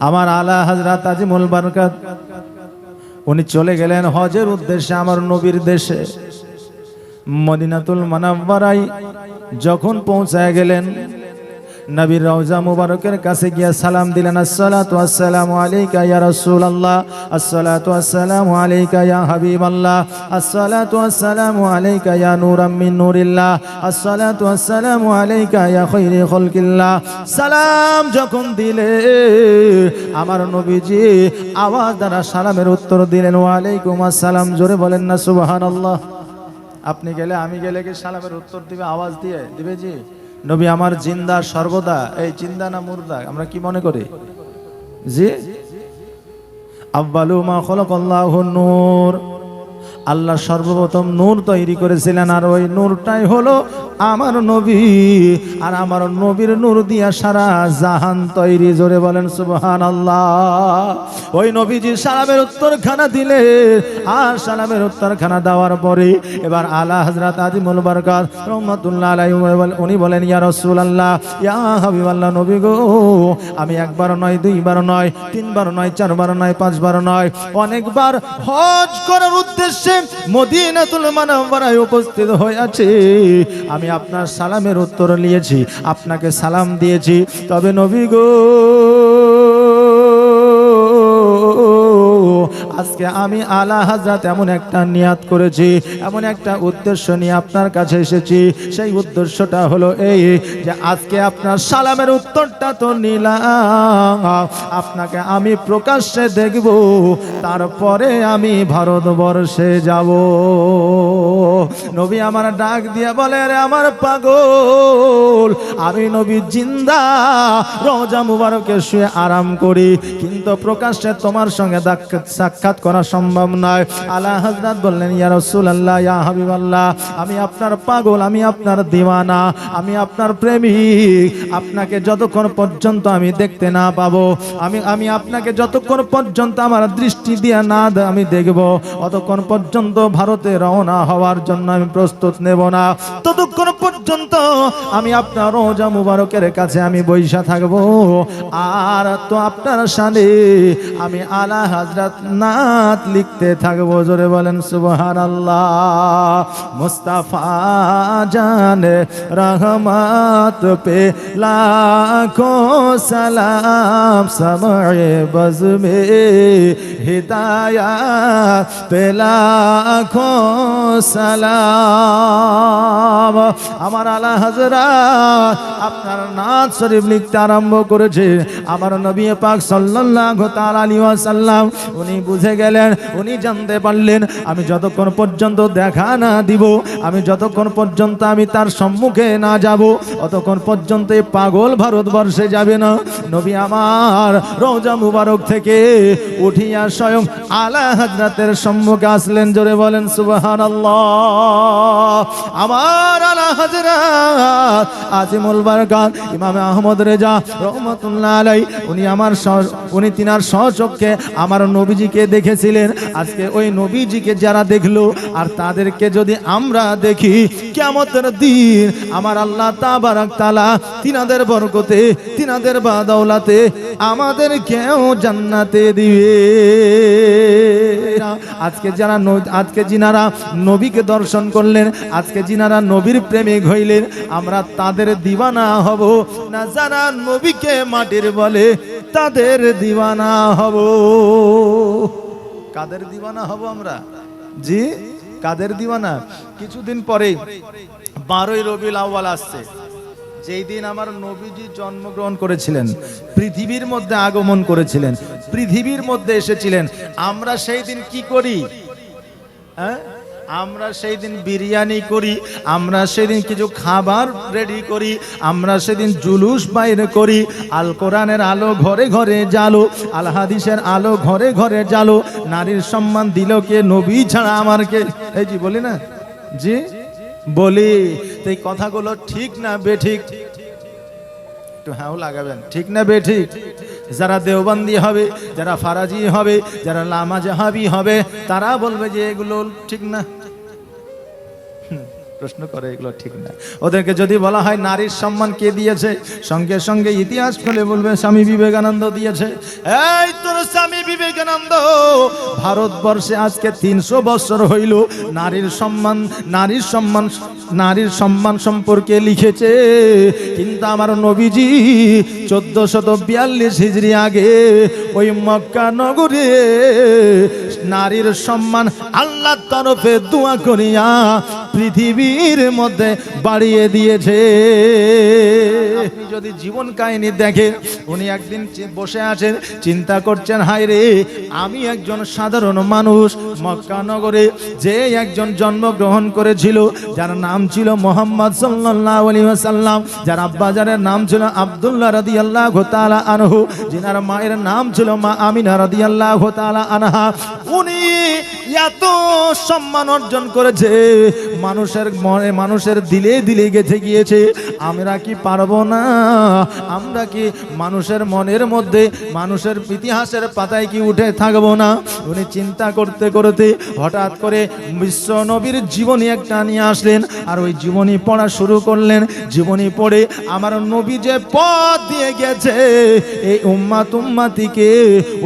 আমার আলা হযরত আজিমুল বারকাত উনি চলে গেলেন হজের উদ্দেশ্যে আমার নবীর দেশে মদিনাতুল মুনাওয়ারায়। যখন পৌঁছায় গেলেন নবীর রওজা মুবারকের কাছে গিয়ে সালাম দিলেন, আসসালাতু ওয়াসসালামু আলাইকা ইয়া রাসূলুল্লাহ, আসসালাতু ওয়াসসালামু আলাইকা ইয়া হাবিবাল্লাহ, আসসালাতু ওয়াসসালামু আলাইকা ইয়া নূরাম মিন নূরিল্লাহ, আসসালাতু ওয়াসসালামু আলাইকা ইয়া খায়রি খালকিল্লাহ। সালাম যখন দিলে আমার নবীজি আওয়াজ দ্বারা সালামের উত্তর দিলেন, ওয়া আলাইকুম আসসালাম। জোরে বলেন না সুবহানাল্লাহ। আপনি গেলে আমি গেলে কি সালামের উত্তর দিবে আওয়াজ দিয়ে দিবে? জি। নবী আমার জিন্দা সর্বদা। এই জিন্দা না মুর্দা আমরা কি মনে করি? জি। আউয়ালু মা খালাকাল্লাহু নূর, আল্লাহ সর্বপ্রথম নূর তৈরি করেছিলেন, আর ওই নূরটাই হলো আমার নবী। আর আমার নবীর নূর দিয়া সারা জাহান তৈরি। জোরে বলেন সুবহানাল্লাহ। ওই নবীজি সালামের উত্তরখানা দিলে, আর সালামের উত্তরখানা দেওয়ার পরে এবার আলা হযরত আজিমুল বারকাত রাহমাতুল্লাহ আলাইহি উনি বলেন, ইয়া রাসূলুল্লাহ, ইয়া হাবিবাল্লাহ, নবী গো, আমি একবার নয়, দুইবার নয়, তিনবার নয়, চারবার নয়, পাঁচবার নয়, অনেকবার হজ করার উদ্দেশ্যে মদিনাতুল মুনাওয়ারায় উপস্থিত হয়েছে। আমি আপনার সালামের উত্তর নিয়েছি, আপনাকে সালাম দিয়েছি। তবে নবী গো, আজকে আমি আলা হযরত এমন একটা নিয়াত করেছি, এমন একটা উদ্দেশ্য নিয়ে আপনার কাছে এসেছি। সেই উদ্দেশ্যটা হলো এই যে আজকে আপনার সালামের উত্তরটা তো নিলাম, আপনাকে আমি প্রকাশ্যে দেখব, তারপরে আমি ভারতবর্ষে যাব। নবী আমার ডাক দিয়ে বলে, রে আমার পাগল, আমি নবী জিন্দা রওজা মুবারকে শুয়ে আরাম করি, কিন্তু প্রকাশ্যে তোমার সঙ্গে সাক্ষাৎ করা সম্ভব নয়। আলা হযরত বললেন, ইয়া রাসূলুল্লাহ, ইয়া হাবিবাল্লাহ, আমি আপনার পাগল, আমি আপনার দিওয়ানা, আমি আপনার প্রেমিক। আপনাকে যতক্ষণ পর্যন্ত আমি দেখতে না পাবো, আমি আপনাকে যতক্ষণ পর্যন্ত আমার দৃষ্টি দিয়ে না আমি দেখব, অতক্ষণ পর্যন্ত ভারতে রওনা হওয়ার জন্য আমি প্রস্তুত নেব না। ততক্ষণ পর্যন্ত আমি আপনার রওজা মুবারকের কাছে আমি বইসা থাকবো, আর তো আপনার সামনে আমি আলা হযরত নাত লিখতে থাকবো। জোরে বলেন সুবহানাল্লাহ। মুস্তাফা জানে রহমত পে লাখো সালাম, সময়ে বজ মে হিদায়াত পে লাখো সালাম। আমার আলা হযরত আপনার নাত শরীফ লিখতে আরম্ভ করেছে। আমার নবী পাক সাল্লাল্লাহু তাআলা আলাইহি ওয়াসাল্লাম উনি বুঝে গেলেন, উনি জানতে পারলেন আমি যতক্ষণ পর্যন্ত দেখা না দিব, আমি যতক্ষণ পর্যন্ত আমি তার সম্মুখে না যাব, অতক্ষণ পর্যন্ত এই পাগল ভারতবর্ষে যাবে না। নবী আমার রওজা মুবারক থেকে উঠিয়া স্বয়ং আলা হযরতের সম্মুখে আসলেন। জোরে বলেন সুবহানাল্লাহ। আমার আলা হযরত আজিমুল বারকাত ইমাম আহমদ রেজা রাহমাতুল্লাহ আলাইহি উনি তিনার স্বচক্ষে আমার নবীজিকে দেখেছিলেন। আজকে ওই নবীজিকে যারা দেখলো আর তাদেরকে যদি আমরা দেখি, কিয়ামতের দিন আমার আল্লাহ তাবারাক তাআলা তিনাদের বরকতে, তিনাদের বাদৌলাতে আমাদেরকেও জান্নাতে দিবে। আজকে যিনারা নবীকে দর্শন করলেন, আজকে যিনারা নবীর প্রেমিক হইলেন, আমরা তাদের দিওয়ানা হব না, যারা নবীকে মাটির বলে তাদের দিওয়ানা হব। কাদের দিওয়ানা হব আমরা? জি, কাদের দিওয়ানা? কিছুদিন পরে 12ই রবিউল আউয়াল আসছে, যেই দিন আমার নবীজি জন্মগ্রহণ করেছিলেন, পৃথিবীর মধ্যে আগমন করেছিলেন, পৃথিবীর মধ্যে এসেছিলেন। আমরা সেই দিন কি করি? আমরা সেই দিন বিরিয়ানি করি, আমরা সেদিন কিছু খাবার রেডি করি, আমরা সেদিন জুলুস বাইরে করি, আল কোরআনের আলো ঘরে ঘরে জ্বালো, আল হাদিসের আলো ঘরে ঘরে জ্বালো। নারীর সম্মান দিল কে? নবী ছাড়া আমার কে? এই জি বলি না, জি বলি। এই কথাগুলো ঠিক না বেঠিক? একটু হ্যাঁ লাগাবেন, ঠিক না বেঠিক? যারা দেওবন্দি হবে, যারা ফারাজি হবে, যারা লামা জাহাবি হবে, তারা বলবে যে এগুলো ঠিক না। প্রশ্ন করে, এগুলো ঠিক না। ওদেরকে যদি বলা হয় নারীর সম্মান কে দিয়েছে, সঙ্গে সঙ্গে ইতিহাস খুলে বলবে স্বামী বিবেকানন্দ দিয়েছে। এই তোর স্বামী বিবেকানন্দ ভারতবর্ষে আজকে 300 বছর হইল নারীর সম্মান সম্পর্কে লিখেছে, কিন্তু আমার নবীজি 1442 হিজরি আগে ওই মক্কা নগরে নারীর সম্মান আল্লাহর তরফে দোয়া করিয়া পৃথিবীর মধ্যে বাড়িয়ে দিয়েছে। আপনি যদি জীবন কাহিনী দেখেন, উনি একদিন বসে আছেন, চিন্তা করছেন, হায় রে আমি একজন সাধারণ মানুষ, মক্কা নগরে যে একজন জন্মগ্রহণ করেছিল, যার নাম ছিল মুহাম্মদ সাল্লাল্লাহু আলাইহি ওয়াসাল্লাম, যার আব্বাজানের নাম ছিল আব্দুল্লাহ রাদিয়াল্লাহু তাআলা আনহু, যিনার মায়ের নাম ছিল মা আমিনা রাদিয়াল্লাহু তাআলা আনহা, উনি এত সম্মান অর্জন করেছে, মানুষের মনে মানুষের দিলে দিলে গেঁথে গিয়েছে। আমরা কি পারবো না? আমরা কি মানুষের মনের মধ্যে, মানুষের ইতিহাসের পাতায় কি উঠে থাকবো না? উনি চিন্তা করতে করতে হঠাৎ করে বিশ্ব নবীর জীবনী একটা নিয়ে আসলেন, আর ওই জীবনী পড়া শুরু করলেন। জীবনী পড়ে আমার নবী যে পথ দিয়ে গেছে, এই উম্মাতিকে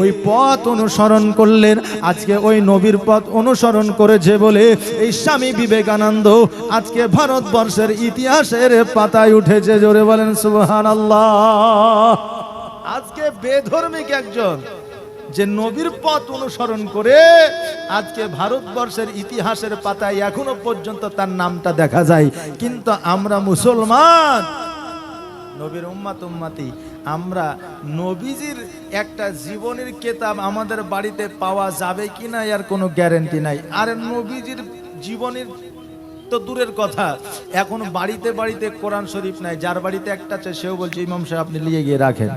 ওই পথ অনুসরণ করলেন। আজকে ওই নবীর পথ অনুসরণ করেছে বলে এই স্বামী বিবেকানন্দ আজকে ভারতবর্ষের ইতিহাসের পাতায় উঠেছে। জোরে বলেন সুবহানাল্লাহ। আজকে বেধর্মিক একজন যে নবীর পথ অনুসরণ করে আজকে ভারতবর্ষের ইতিহাসের পাতায় এখনো পর্যন্ত তার নামটা দেখা যায়। কিন্তু আমরা মুসলমান, নবীর উম্মতি, আমরা নবীজির একটা জীবনের কিতাব আমাদের বাড়িতে পাওয়া যাবে কিনা এর কোনো গ্যারান্টি নাই। আর নবীজির জীবনের তো দূরের কথা, এখন বাড়িতে বাড়িতে কোরআন শরীফ নাই, যার বাড়িতে একটা আছে সেও বলছে ইমাম সাহেব আপনি নিয়ে গিয়ে রাখেন।